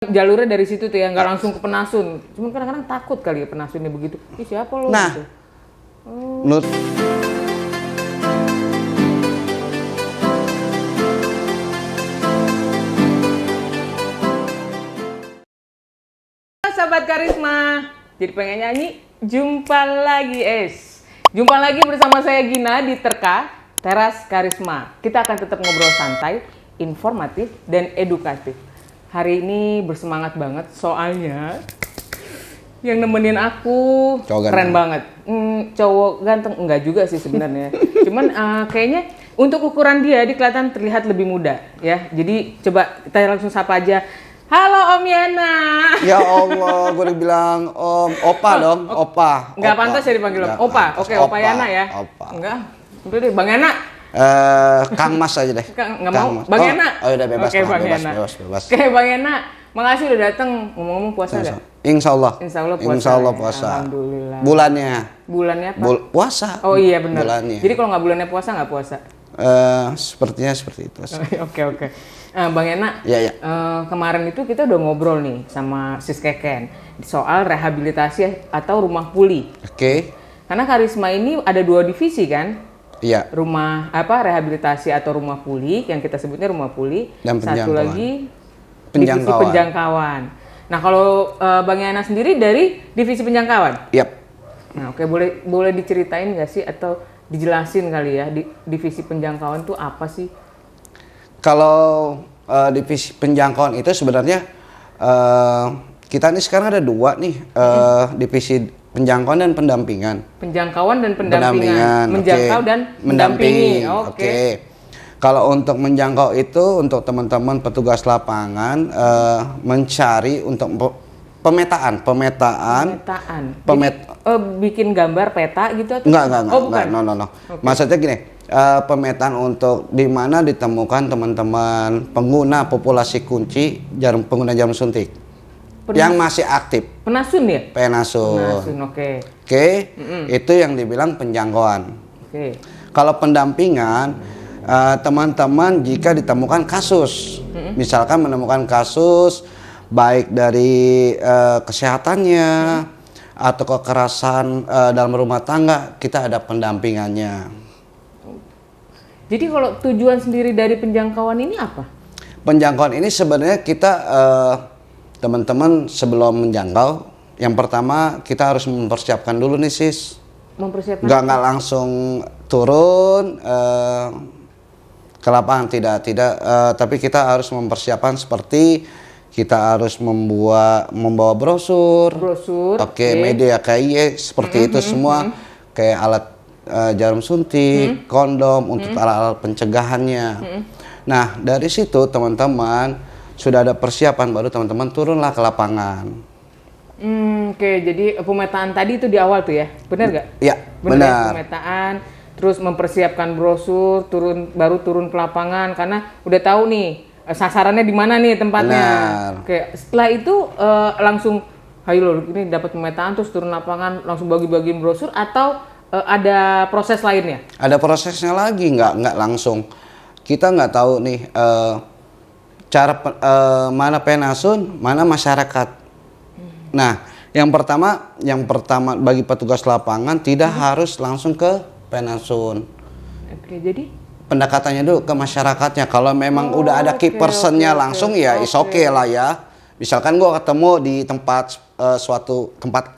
Jalurnya dari situ tuh ya, nggak langsung ke Penasun. Cuman kadang-kadang takut kali ya Penasunnya begitu. Ih, siapa lo? Nah, gitu. menurut Sahabat Karisma, jadi pengen nyanyi? Jumpa lagi, Jumpa lagi bersama saya Gina di Terka, Teras Karisma. Kita akan tetap ngobrol santai, informatif, dan edukatif. Hari ini bersemangat banget, soalnya yang nemenin aku Cowok keren ganteng. banget. Cowok ganteng, enggak juga sih sebenarnya. Cuman kayaknya untuk ukuran dia kelihatan terlihat lebih muda ya. Jadi coba kita langsung sapa aja. Halo Om Yana. ya Allah, gue udah bilang Om, Opa dong, Opa. Enggak Opa. pantas ya dipanggil Om. Nggak Opa. pantas. Oke, Opa Yana ya. Opa. Enggak. Udah deh, Bang Yana. Kang Mas aja deh. Nggak Kang mau. Mas. Bang Yana. Oh, udah bebas, Oke, Bang. Bang Bebas, Yana. bebas. Oke, Bang Yana. Makasih udah datang. Ngomong-ngomong puasa nggak? Insya Allah. Insya Allah puasa. Insya Allah ya. puasa. Alhamdulillah. Bulannya. Bulannya apa? Puasa. Oh iya benar. Bulannya. Jadi kalau nggak bulannya puasa nggak puasa? Sepertinya seperti itu. Oke. Bang Yana, Iya. kemarin itu kita udah ngobrol nih sama Sis Keken soal rehabilitasi atau rumah puli. Oke. Karena Karisma ini ada 2 divisi kan? Iya. Rumah rehabilitasi atau rumah puli yang kita sebutnya rumah puli. Dan Satu penjangkauan. lagi divisi penjangkauan. Nah kalau Bang Yana sendiri dari divisi penjangkauan. Yap. Nah oke, boleh diceritain nggak sih atau dijelasin kali ya divisi penjangkauan itu apa sih? Kalau divisi penjangkauan itu sebenarnya kita ini sekarang ada 2 nih, divisi penjangkauan dan pendampingan. Penjangkauan dan pendampingan. Menjangkau okay. dan mendampingi. Oke. Kalau untuk menjangkau itu untuk teman-teman petugas lapangan mencari untuk pemetaan. Bikin gambar peta gitu atau? Enggak. Oh, bukan. No. Okay. Maksudnya gini, pemetaan untuk di mana ditemukan teman-teman pengguna populasi kunci pengguna jarum suntik yang masih aktif. Penasun ya? Penasun, oke. Oke, itu yang dibilang penjangkauan. Oke. Kalau pendampingan, teman-teman jika ditemukan kasus, misalkan menemukan kasus baik dari kesehatannya atau kekerasan dalam rumah tangga, kita ada pendampingannya. Jadi kalau tujuan sendiri dari penjangkauan ini apa? Penjangkauan ini sebenarnya kita teman-teman sebelum menjangkau, yang pertama kita harus mempersiapkan dulu nih sis. Mempersiapkan? Nggak langsung turun ke lapangan, tidak. Tapi kita harus mempersiapkan seperti kita harus membawa brosur. Oke, media KIE seperti itu semua, kayak alat jarum suntik, kondom untuk alat-alat pencegahannya. Nah, dari situ teman-teman sudah ada persiapan, baru teman-teman turunlah ke lapangan. Oke, jadi pemetaan tadi itu di awal tuh ya, benar nggak? Iya, benar. Ya, pemetaan, terus mempersiapkan brosur, baru turun ke lapangan karena udah tahu nih sasarannya di mana nih tempatnya. Benar. Oke, setelah itu langsung, ayo loh, ini dapat pemetaan terus turun lapangan langsung bagi-bagiin brosur atau ada proses lainnya? Ada prosesnya lagi, nggak langsung. Kita nggak tahu nih cara mana penasun, mana masyarakat. Nah, yang pertama bagi petugas lapangan tidak harus langsung ke penasun. Oke, jadi pendekatannya dulu ke masyarakatnya. Kalau memang udah ada key personnya langsung ya is okay lah ya. Misalkan gua ketemu di suatu tempat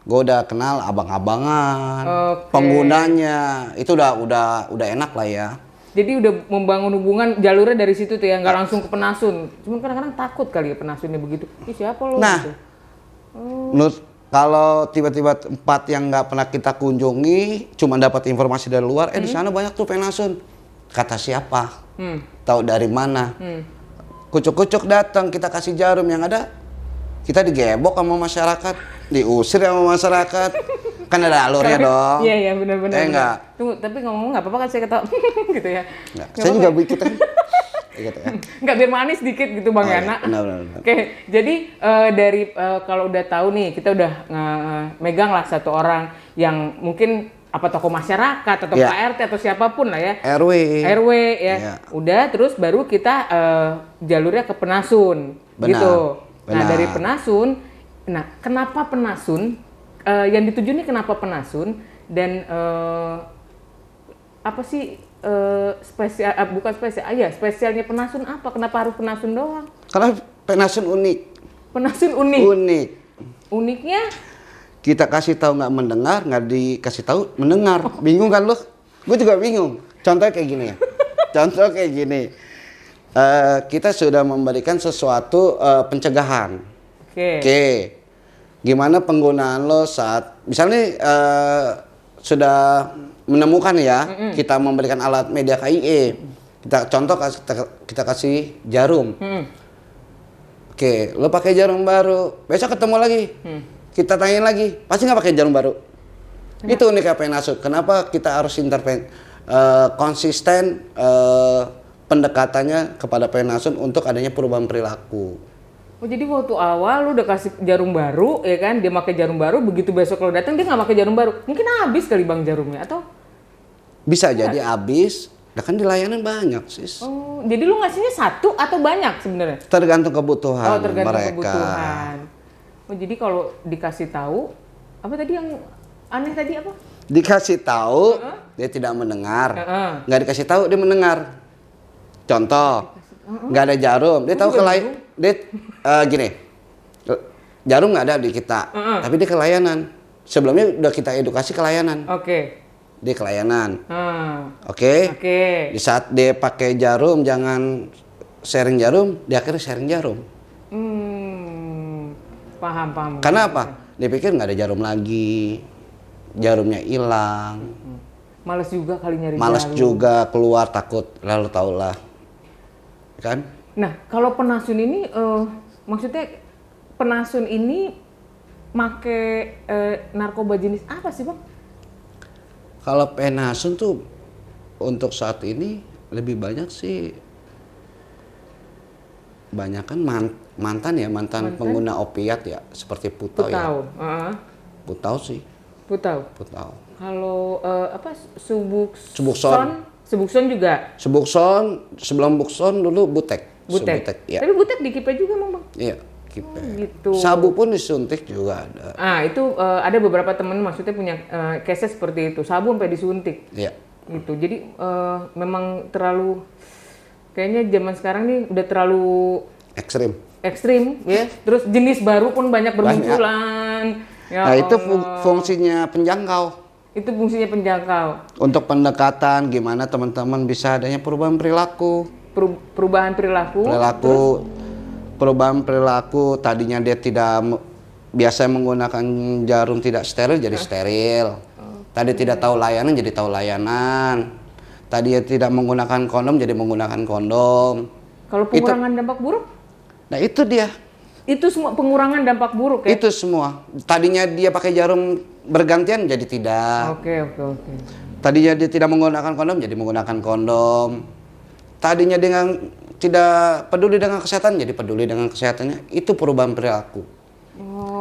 gue udah kenal abang-abangan, penggunanya, itu udah enak lah ya. Jadi udah membangun hubungan jalurnya dari situ tuh ya, nggak langsung ke penasun. Cuman kadang-kadang takut kali ya penasunnya begitu. Ih, siapa lo? Nah, gitu. kalau tiba-tiba tempat yang nggak pernah kita kunjungi, cuma dapat informasi dari luar, di sana banyak tuh penasun. Kata siapa? Tahu dari mana? Kucuk-kucuk datang, kita kasih jarum, yang ada kita digebok sama masyarakat, diusir sama masyarakat. Kan ada alurnya dong. Iya benar-benar. Enggak. Tunggu, tapi ngomong nggak apa-apa kan saya ketawa gitu ya. Enggak. Saya juga begitu kan. Gitu ya. Nggak, biar manis dikit gitu Bang Yana. Benar. Oke, jadi dari kalau udah tahu nih, kita udah megang lah satu orang yang mungkin apa tokoh masyarakat atau Ya. Pak RT atau siapapun lah ya. RW. RW ya. Ya. Udah terus baru kita jalurnya ke Penasun Benar, gitu. Nah, benar. dari Penasun, nah kenapa Penasun? Yang dituju nih kenapa Penasun dan apa sih spesial bukan spesial ya spesialnya Penasun apa? Kenapa harus Penasun doang? Karena Penasun unik. Penasun unik. Unik. Uniknya Kita kasih tahu nggak mendengar, nggak dikasih tahu mendengar. Bingung kan lu? Gue juga bingung. Contohnya kayak gini ya. Contoh kayak gini. Kita sudah memberikan sesuatu pencegahan. oke. Oke. Gimana penggunaan lo saat misalnya sudah menemukan ya, kita memberikan alat media KIE. Kita kasih jarum. Oke, lo pakai jarum baru. Besok ketemu lagi. Kita tanyain lagi, pasti nggak pakai jarum baru. Itu uniknya Penasun. Kenapa kita harus konsisten pendekatannya kepada Penasun untuk adanya perubahan perilaku. Oh jadi waktu awal lu udah kasih jarum baru ya kan, dia pakai jarum baru, begitu besok lo datang dia nggak pakai jarum baru, mungkin habis kali bang jarumnya atau? Bisa jadi habis, nah kan di layanan banyak sis. Oh jadi lu ngasihnya satu atau banyak sebenarnya? Tergantung kebutuhan Oh tergantung mereka. kebutuhan. Oh jadi kalau dikasih tahu apa tadi yang aneh tadi apa? Dikasih tahu dia tidak mendengar, Heeh. nggak dikasih tahu dia mendengar. Contoh, nggak ada jarum, dia tahu dia gini, jarum nggak ada di kita, tapi dia kelayanan. Sebelumnya udah kita edukasi kelayanan, Oke. dia kelayanan, Oke. oke. Di saat dia pakai jarum jangan sharing jarum, dia akhirnya sharing jarum. Paham. Karena apa? Dia pikir nggak ada jarum lagi, jarumnya hilang. Males juga kali nyari Males jarum. juga keluar takut, lalu taulah kan. Nah kalau Penasun ini maksudnya Penasun ini make narkoba jenis apa sih bang? Kalau Penasun tuh untuk saat ini lebih banyak sih banyak kan mantan pengguna opiat ya seperti Putau ya. Putau sih. Putau. Kalau apa Subukson juga. Subukson sebelum Bukson dulu Butek. Butek. Ya. Tapi Butek di Kipe juga bang. Iya, Kipe. Gitu. Sabu pun disuntik juga ada. Itu ada beberapa temen maksudnya punya case seperti itu. Sabu sampai disuntik. Iya. Gitu. Jadi memang terlalu kayaknya zaman sekarang nih udah terlalu ekstrim ya. Terus jenis baru pun banyak bermunculan. Ya nah itu Allah. fungsinya penjangkau. Itu fungsinya penjangkau. Untuk pendekatan gimana teman-teman bisa adanya perubahan perilaku. Perubahan perilaku. Perubahan perilaku tadinya dia tidak biasa menggunakan jarum tidak steril jadi steril. Tadi tidak tahu layanan jadi tahu layanan. Tadi dia tidak menggunakan kondom jadi menggunakan kondom. Kalau pengurangan dampak buruk? Nah itu dia. Itu semua pengurangan dampak buruk ya? Itu semua. Tadinya dia pakai jarum bergantian jadi tidak. Oke. Tadinya dia tidak menggunakan kondom jadi menggunakan kondom. Tadinya dengan tidak peduli dengan kesehatan jadi peduli dengan kesehatannya. Itu perubahan perilaku.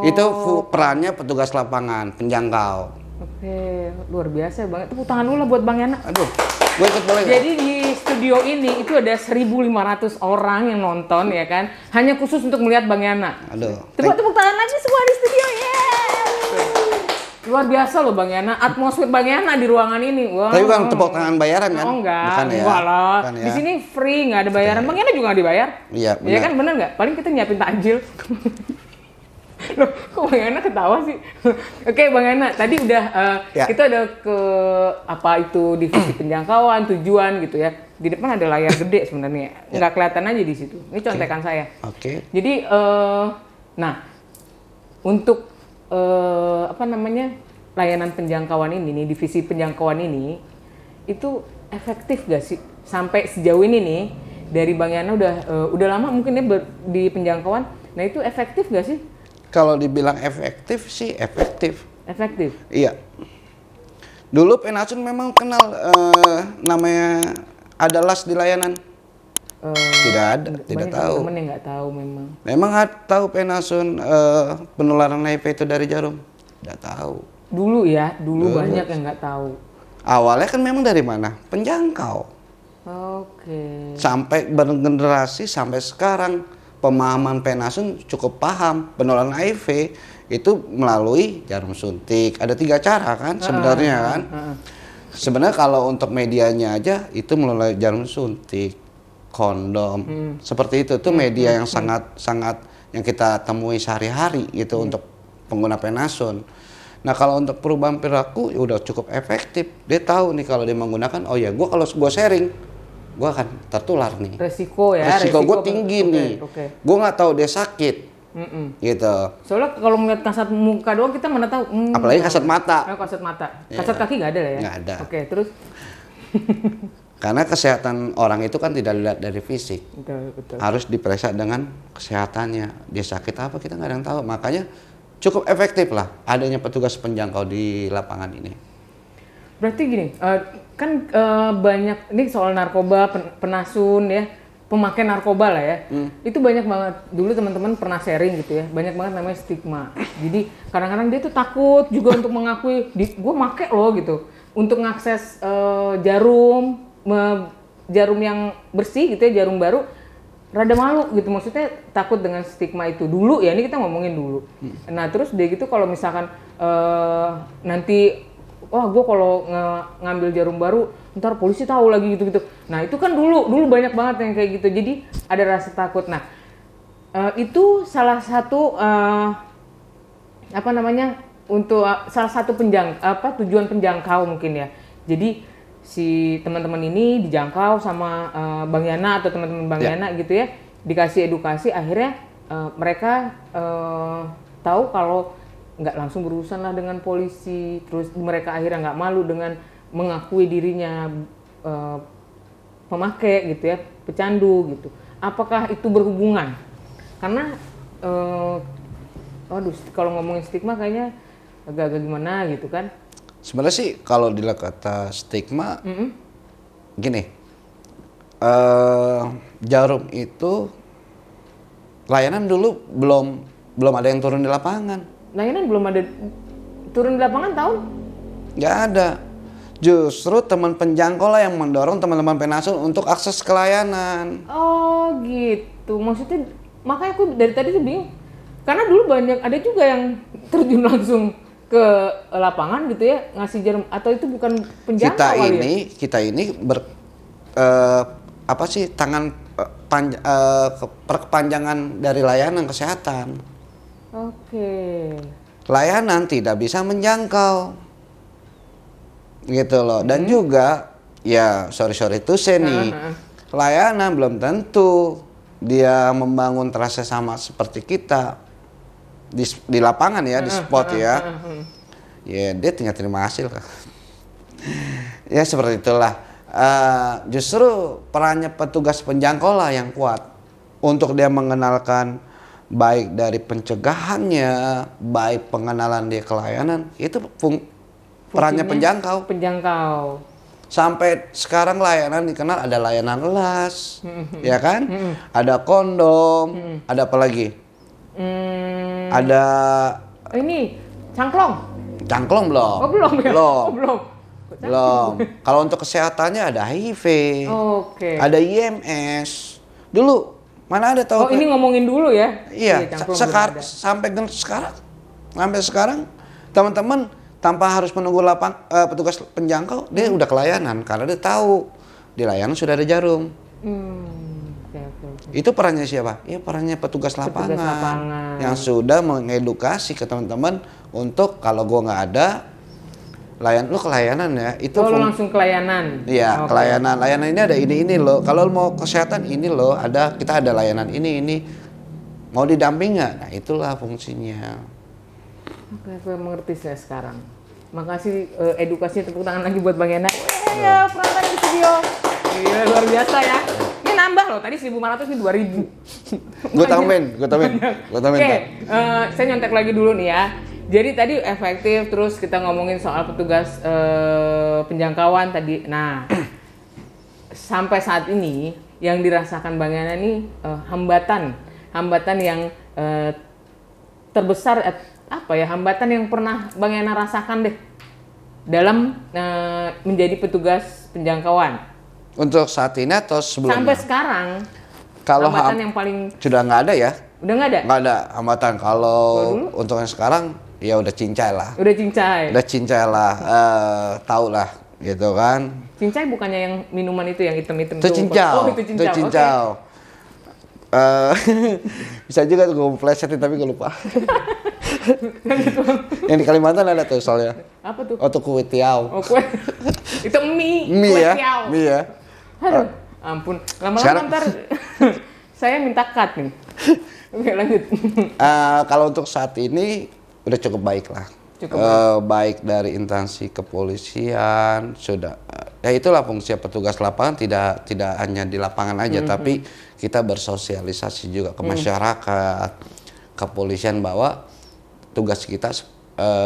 Itu perannya petugas lapangan, penjangkau. Oke, luar biasa banget. Tepuk tangan dulu lah buat Bang Yana. Aduh, gue ikut boleh nggak? Jadi di studio ini itu ada 1.500 orang yang nonton ya kan, hanya khusus untuk melihat Bang Yana. Aduh. Tepuk tangan lagi semua di studio ya. Luar biasa loh Bang Yana, atmosfer Bang Yana di ruangan ini. Wow. Tapi bukan tepuk tangan bayaran kan? Oh enggak, Bukan ya? enggak lah. Bukan ya? Di sini free, nggak ada bayaran. Bang Yana juga nggak dibayar. Iya, Iya benar. kan, bener nggak? Paling kita nyiapin takjil. Loh, kok Bang Yana ketawa sih? Oke Bang Yana, tadi udah Ya. kita udah ke apa itu divisi penjangkauan, tujuan gitu ya. Di depan ada layar gede sebenarnya, nggak kelihatan aja di situ. Ini contekan saya. Oke. Jadi, nah untuk apa namanya layanan penjangkauan ini nih, divisi penjangkauan ini itu efektif gak sih sampai sejauh ini nih dari Bang Yana udah lama mungkin dia di penjangkauan. Nah itu efektif gak sih? Kalau dibilang efektif sih efektif. Efektif. Iya. Dulu Penasun memang kenal namanya ada las di layanan. Tidak ada, tidak tahu. Temen yang nggak tahu memang. Memang tahu Penasun penularan HIV itu dari jarum? Tidak tahu. Dulu banyak yang nggak tahu. Awalnya kan memang dari mana? Penjangkau. Oke. Sampai bergenerasi sampai sekarang pemahaman penasun cukup paham penularan HIV itu melalui jarum suntik. Ada 3 cara kan sebenarnya kan. Sebenarnya kalau untuk medianya aja itu melalui jarum suntik, kondom, seperti itu. Itu media yang sangat yang kita temui sehari-hari gitu untuk pengguna penasun. Nah kalau untuk perubahan perilaku ya udah cukup efektif. Dia tahu nih kalau dia menggunakan, oh ya gue kalau gue sharing, gue akan tertular nih. Resiko gue tinggi nih. Gue nggak tahu dia sakit, gitu. Soalnya kalau melihat kasat muka doang kita mana tahu. Apalagi kasat mata. Kasat mata. Kasat kaki nggak ada lah ya? Nggak ada. Oke, terus? Karena kesehatan orang itu kan tidak dilihat dari fisik. Betul. Harus diperiksa dengan kesehatannya. Dia sakit apa kita nggak ada yang tahu. Makanya cukup efektif lah adanya petugas penjangkau di lapangan ini. Berarti gini, kan banyak ini soal narkoba, penasun ya, pemakai narkoba lah ya. Itu banyak banget. Dulu teman-teman pernah sharing gitu ya, banyak banget namanya stigma. Jadi kadang-kadang dia tuh takut juga untuk mengakui, gue make loh gitu, untuk ngakses jarum yang bersih gitu ya, jarum baru. Rada malu gitu, maksudnya takut dengan stigma itu dulu ya, ini kita ngomongin dulu. Nah terus dia gitu kalau misalkan nanti wah gue kalau ngambil jarum baru ntar polisi tahu lagi gitu-gitu. Nah itu kan dulu banyak banget yang kayak gitu, jadi ada rasa takut. Nah itu salah satu untuk salah satu tujuan penjangkau mungkin ya. Jadi si teman-teman ini dijangkau sama Bang Yana atau teman-teman Bang Yana gitu ya, dikasih edukasi, akhirnya mereka tahu kalau nggak langsung berurusan lah dengan polisi, terus mereka akhirnya nggak malu dengan mengakui dirinya pemakai gitu ya, pecandu gitu. Apakah itu berhubungan? Karena kalau ngomongin stigma kayaknya agak-agak gimana gitu kan. Sebenarnya sih kalau dilihat kata stigma, gini, jarum itu layanan dulu belum ada yang turun di lapangan. Layanan belum ada turun di lapangan tahun? Nggak ada. Justru teman penjangkau lah yang mendorong teman-teman penasun untuk akses ke layanan. Oh gitu, maksudnya makanya aku dari tadi tuh bingung. Karena dulu ada juga yang terjun langsung ke lapangan gitu ya, ngasih jarum, atau itu bukan penjangkau kita ini perkepanjangan dari layanan kesehatan. Oke. Layanan tidak bisa menjangkau, gitu loh. Dan juga ya sorry to say nih, layanan belum tentu dia membangun rasa sama seperti kita di lapangan ya, di spot ya. Ya dia tinggal terima hasil kan. Ya seperti itulah. Justru perannya petugas penjangkau lah yang kuat untuk dia mengenalkan, baik dari pencegahannya, baik pengenalan dia ke layanan, itu perannya penjangkau. Sampai sekarang layanan dikenal ada layanan las, ya kan? Ada kondom, ada apa lagi? Ada ini cangklong belum? Oh belum ya? Belum. Kalau untuk kesehatannya ada HIV, ada IMS. Dulu mana ada tahu? Oh ini ngomongin dulu ya? Iya. Sampai sekarang teman-teman tanpa harus menunggu petugas penjangkau, dia udah ke layanan karena dia tahu di layanan sudah ada jarum. Itu perannya siapa? Ya perannya petugas lapangan yang sudah mengedukasi ke teman-teman untuk kalau gua nggak ada lu ke layanan ya. Itu lu langsung ke layanan. Iya, ke layanan. Layanan ini ada ini loh. Kalau mau kesehatan ini loh, kita ada layanan ini. Mau didamping nggak? Nah itulah fungsinya. Oke, aku mengerti saya sekarang. Makasih edukasi, tepuk tangan lagi buat Bang Yana. Ya, penonton di studio. Gila, luar biasa ya. Ini nambah loh, tadi 1.500 ini 2.000. Gue tambahin. Oke, saya nyontek lagi dulu nih ya. Jadi tadi efektif, terus kita ngomongin soal petugas penjangkauan tadi. Nah, sampai saat ini yang dirasakan Bang Yana ini hambatan yang terbesar apa ya hambatan yang pernah Bang Yana rasakan deh dalam menjadi petugas penjangkauan Untuk saat ini atau sebelumnya? sampai sekarang? Kalau hambatan yang paling sudah nggak ada ya? udah nggak ada? Nggak ada hambatan. Kalau untuk yang sekarang ya udah cincai lah. Udah cincai. Udah cincai lah, tahu lah gitu kan. Cincai bukannya yang minuman itu yang hitam-hitam Itu tuh? cincau. Oh, itu cincau. Itu cincau. Bisa juga gue plesetin tapi gue lupa. Yang di Kalimantan ada tuh soalnya. Apa tuh? Oh tuh kue tiaw. Oh, kue. Itu mie. Mie kue ya? tiaw. Mie ya? Aduh, ampun. Lama-lama Sekarang- ntar saya minta cut nih. Oke, lanjut. Kalau untuk saat ini udah cukup baik lah. Cukup baik dari instansi kepolisian sudah. Ya itulah fungsi petugas lapangan tidak hanya di lapangan aja, tapi kita bersosialisasi juga ke masyarakat, kepolisian bahwa tugas kita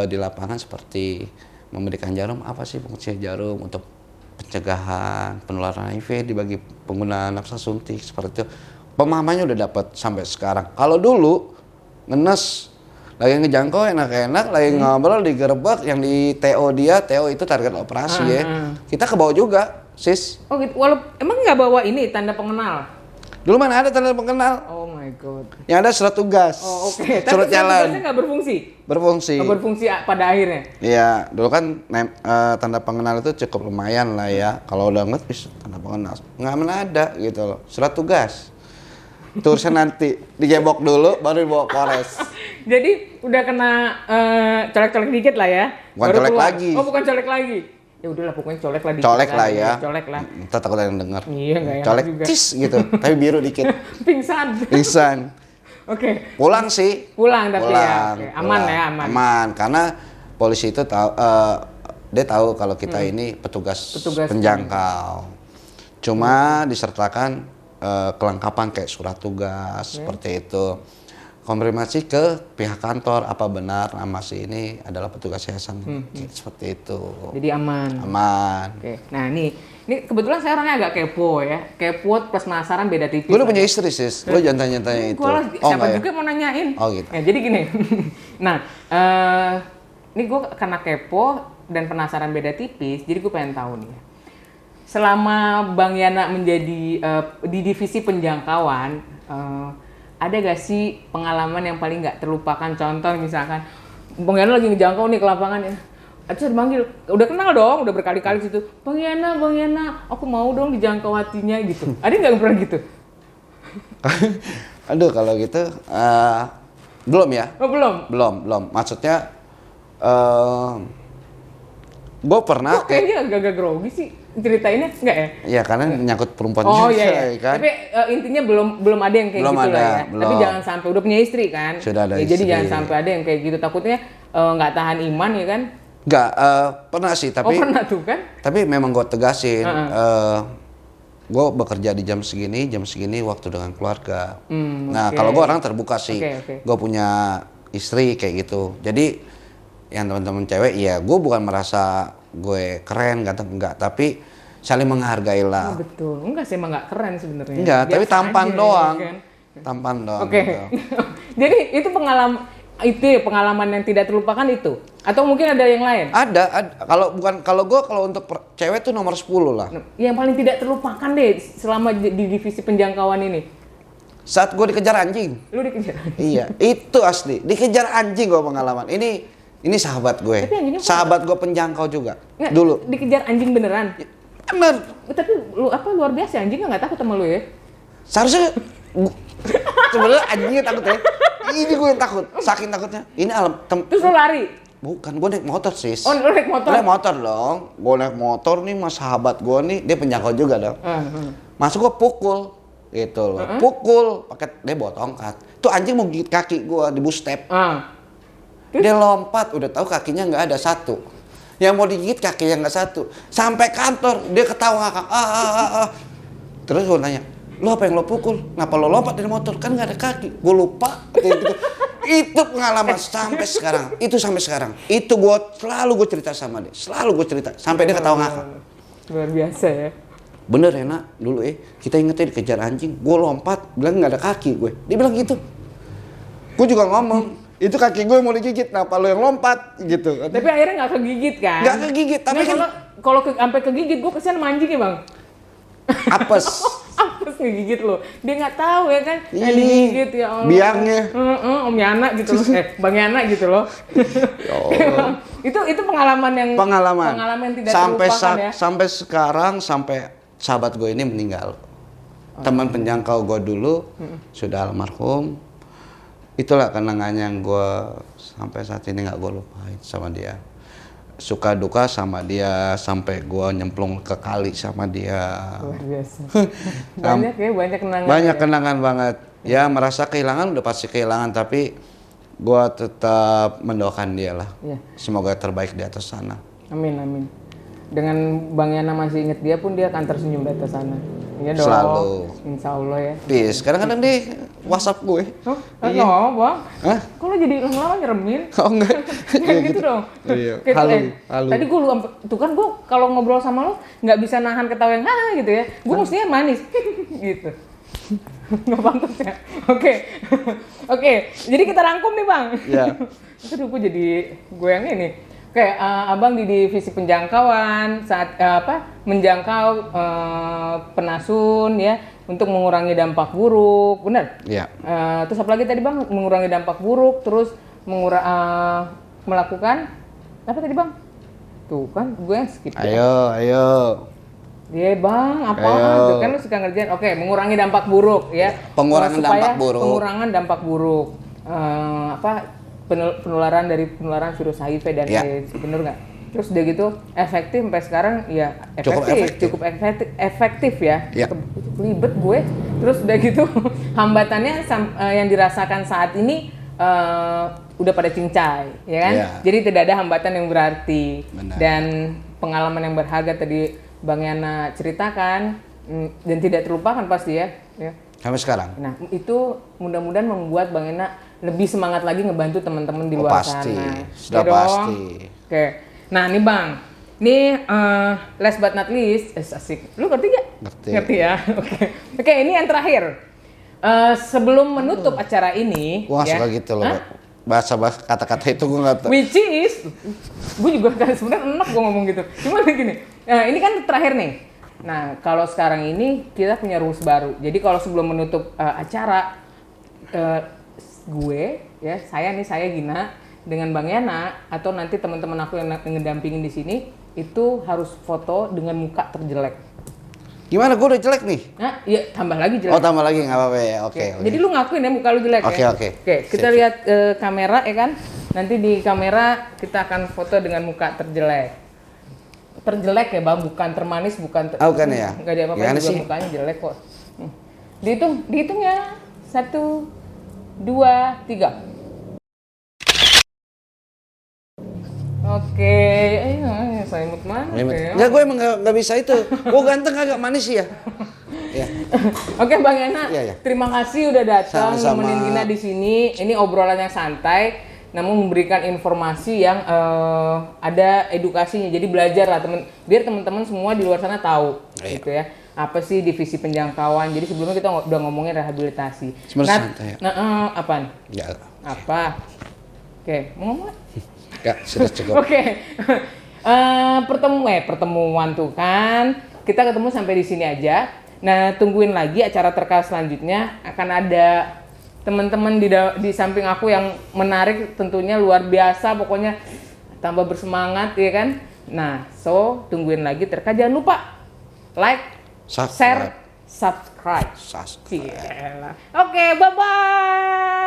di lapangan seperti memberikan jarum. Apa sih fungsi jarum untuk pencegahan penularan HIV dibagi pengguna nafsa suntik seperti itu. Pemahamannya udah dapat sampai sekarang. Kalau dulu ngenes lagi ngejangkau enak-enak, lagi ngobrol digerebek, yang di TO TO itu target operasi ya. Kita ke bawah juga, sis. Oh gitu. Emang nggak bawa ini tanda pengenal? Dulu mana ada tanda pengenal? Oh my god. Yang ada surat tugas. Oh oke. Tapi Surat jalan. tugasnya nggak berfungsi. Berfungsi. Nggak berfungsi pada akhirnya. Iya, dulu kan tanda pengenal itu cukup lumayan lah ya. Kalau udah ngetis tanda pengenal, nggak mana ada gitu loh. Surat tugas. Tulisnya nanti digebok dulu, baru dibawa Polres. Jadi udah kena colek-colek dikit lah ya. Bukan Baru colek keluar. lagi. Oh bukan colek lagi. Ya udahlah pokoknya colek lah dikit. Colek lah ya. Colek lah. Kita takut ada yang denger. Iya nggak enak Colek juga. cis gitu, tapi biru dikit. Pingsan. Pingsan. Oke. Pulang sih. Pulang tapi ya. Pulang. Oke. Aman pulang. ya aman. Aman, karena polisi itu tahu, dia tahu kalau kita ini petugas penjangkau. Cuma disertakan kelengkapan kayak surat tugas seperti itu. Konfirmasi ke pihak kantor apa benar nama si ini adalah petugas yayasan seperti itu. Jadi aman. Aman. Oke. Nah ini kebetulan saya orangnya agak kepo ya. Kepo plus penasaran beda tipis. Gue udah punya istri sis, lo jangan tanya-tanya itu. Gua lah, Oh, siapa enggak juga mau nanyain. Oh gitu. Ya, jadi gini. Nah, ini gue karena kepo dan penasaran beda tipis, jadi gue pengen tahu nih. Selama Bang Yana menjadi di divisi penjangkauan, ada gak sih pengalaman yang paling gak terlupakan? Contoh misalkan, Bang Yana lagi ngejangkau nih ke lapangan ya. Terus dipanggil, udah kenal dong, udah berkali-kali situ. Bang Yana, aku mau dong dijangkau hatinya gitu. Ada nggak pernah gitu? Aduh kalau gitu belum ya? Oh belum. Belum. Maksudnya gue pernah Kok kayaknya agak-agak grogi sih ceritainnya, enggak ya? ya karena nyangkut perempuan Oh juga iya, kan. tapi intinya belum ada yang kayak Belum gitu ada, lah ya. belum. Tapi jangan sampai udah punya istri kan. Sudah ada ya, jadi istri. jangan sampai ada yang kayak gitu. Takutnya nggak tahan iman ya kan? Enggak, pernah sih tapi Oh pernah tuh kan? tapi memang gue tegasin gue bekerja di jam segini waktu dengan keluarga. Nah oke. kalau gue orang terbuka sih, Oke. gue punya istri kayak gitu. Jadi yang teman-teman cewek ya gue bukan merasa gue keren ganteng enggak, tapi saling menghargai Oh, lah. betul. Enggak sih emang nggak keren sebenarnya. Enggak, tapi Biasa tampan aja, doang. ya kan? Tampan doang. Oke. gitu. Jadi itu pengalaman yang tidak terlupakan itu, atau mungkin ada yang lain? Ada. Kalau gue untuk cewek tuh nomor 10 lah. Yang paling tidak terlupakan deh selama di divisi penjangkauan ini. Saat gue dikejar anjing. Lu dikejar. Iya, itu asli. Dikejar anjing gue pengalaman. Ini sahabat gue. Tapi anjingnya Sahabat gue penjangkau juga. Nggak, Dulu. dikejar anjing beneran. Bener. Tapi luar biasa anjingnya nggak takut sama lu ya? Seharusnya sebenarnya anjingnya takut ya. Ini gue yang takut. Saking takutnya. Ini Terus lu lari. bukan, gue naik motor sis. Oh, lu naik motor. Naik motor dong. Gue naik motor nih mas sahabat gue nih, dia penjangkau juga dong. Masuk gue pukul gitu loh. Pukul pakai dia bawa tongkat. Tuh anjing mau gigit kaki gue di bus step. Dia lompat, udah tahu kakinya nggak ada satu. Yang mau digigit kakinya nggak satu. Sampai kantor dia ketawa ngakak. Terus gue nanya, lo apa yang lo pukul? Kenapa lo lompat dari motor? Kan nggak ada kaki. Gue lupa. Gitu. Itu pengalaman sampai sekarang. Itu sampai sekarang. Itu selalu gue cerita sama dia. Selalu gue cerita. Sampai dia ketawa ngakak. Luar biasa ya. Bener ya nak, dulu kita ingetnya dikejar anjing. Gue lompat, bilang nggak ada kaki gue. Dia bilang gitu. Gue juga ngomong, itu kaki gue mau digigit, kenapa lu yang lompat gitu. Tapi akhirnya nggak kegigit kan? Nggak kegigit, tapi kan kalau sampai kegigit, gue kesian sama anjingnya bang. apes. Apes ngegigit lo, dia nggak tahu ya kan? Digigit ya Allah. Biangnya. Om Yana gitu loh, Bang Yana gitu loh. itu pengalaman yang yang tidak terlupakan ya. Sampai sekarang, sampai sahabat gue ini meninggal. Teman penjangkau gue dulu sudah almarhum. Itulah kenangannya yang gue sampai saat ini nggak gue lupain sama dia. Suka duka sama dia, sampai gue nyemplung ke kali sama dia. Luar biasa. Banyak kenangan. Banyak kenangan banget. Ya merasa kehilangan, udah pasti kehilangan, tapi gue tetap mendoakan dia lah. Ya. Semoga terbaik di atas sana. Amin, amin. Dengan Bang Yana masih inget dia pun dia akan tersenyum di atas sana. Iya dong. Selalu. Insya Allah ya. Bis, kadang-kadang deh WhatsApp gue. Oh, iya. Bang. Hah? Kok lo jadi lama-lama nyeremin? Oh enggak. Kayak gitu dong. Iya. Kayak Halu. Tadi gue tuh kan gue kalau ngobrol sama lo nggak bisa nahan ketawa yang gitu ya. Gue mestinya manis gitu. Nggak pantas ya. Oke. Jadi kita rangkum nih bang. Iya. Aduh gue jadi goyang ini. Oke, abang di divisi penjangkauan saat menjangkau penasun ya untuk mengurangi dampak buruk, benar? Iya. Terus apa lagi tadi bang? Mengurangi dampak buruk, terus melakukan apa tadi bang? Tuh kan gue yang skip. Ayo. Iya bang, apa? Tuh kan lu suka ngerjain. Oke, mengurangi dampak buruk ya. Pengurangan dampak buruk. Pengurangan dampak buruk. Penularan penularan virus HIV dan AIDS, bener nggak? Terus udah gitu efektif sampai sekarang ya cukup efektif ya. Ribet gue. Terus udah gitu hambatannya yang dirasakan saat ini udah pada cincai, ya kan? Jadi tidak ada hambatan yang berarti. Benar. Dan pengalaman yang berharga tadi Bang Yana ceritakan dan tidak terlupakan pasti ya. Sampai sekarang. Nah itu mudah-mudahan membuat Bang Yana lebih semangat lagi ngebantu teman-teman di luar pasti. sana. Sudah pasti. Oke. Nah nih Bang, ini last but not least, asik. Lu ngerti gak? Ngerti ya. Oke, ini yang terakhir. Sebelum menutup acara ini, Gua suka gitu loh. Bahasa kata-kata itu gue nggak tahu. Which is, gue juga kan sebenarnya enak gue ngomong gitu. Cuma gini, ini kan terakhir nih. Nah kalau sekarang ini kita punya rules baru. Jadi kalau sebelum menutup acara, saya Gina dengan Bang Yana atau nanti teman-teman aku yang ngedampingin di sini itu harus foto dengan muka terjelek. Gimana? Gue udah jelek nih? Nah, iya tambah lagi jelek. Oh tambah lagi nggak apa-apa ya. Oke. Jadi lu ngakuin ya muka lu jelek ya. Oke. Kita lihat kamera ya kan. Nanti di kamera kita akan foto dengan muka terjelek. Terjelek ya bang, bukan termanis, bukan. Bukan ya. Nggak ada apa-apa juga mukanya jelek kok. Dihitung ya. 1, 2, 3. Oke, saya imut mana? Enggak, gue emang nggak bisa itu. Gue ganteng agak manis ya. Oke, Bang Yana, terima kasih udah datang Sama-sama. nemenin Gina di sini. Ini obrolan yang santai, namun memberikan informasi yang ada edukasinya. Jadi belajar lah biar teman-teman semua di luar sana tahu, gitu ya. Apa sih divisi penjangkauan? Jadi sebelumnya kita udah ngomongin rehabilitasi. Santai. Apaan? Ya. Apa? Oke, mau ngomong? Enggak, sudah cukup. Oke. Pertemuan tuh kan. Kita ketemu sampai di sini aja. Nah, tungguin lagi acara terkait selanjutnya akan ada teman-teman di samping aku yang menarik tentunya luar biasa, pokoknya tambah bersemangat ya kan. Nah, tungguin lagi terkait, jangan lupa like, share, subscribe. Oke, bye-bye.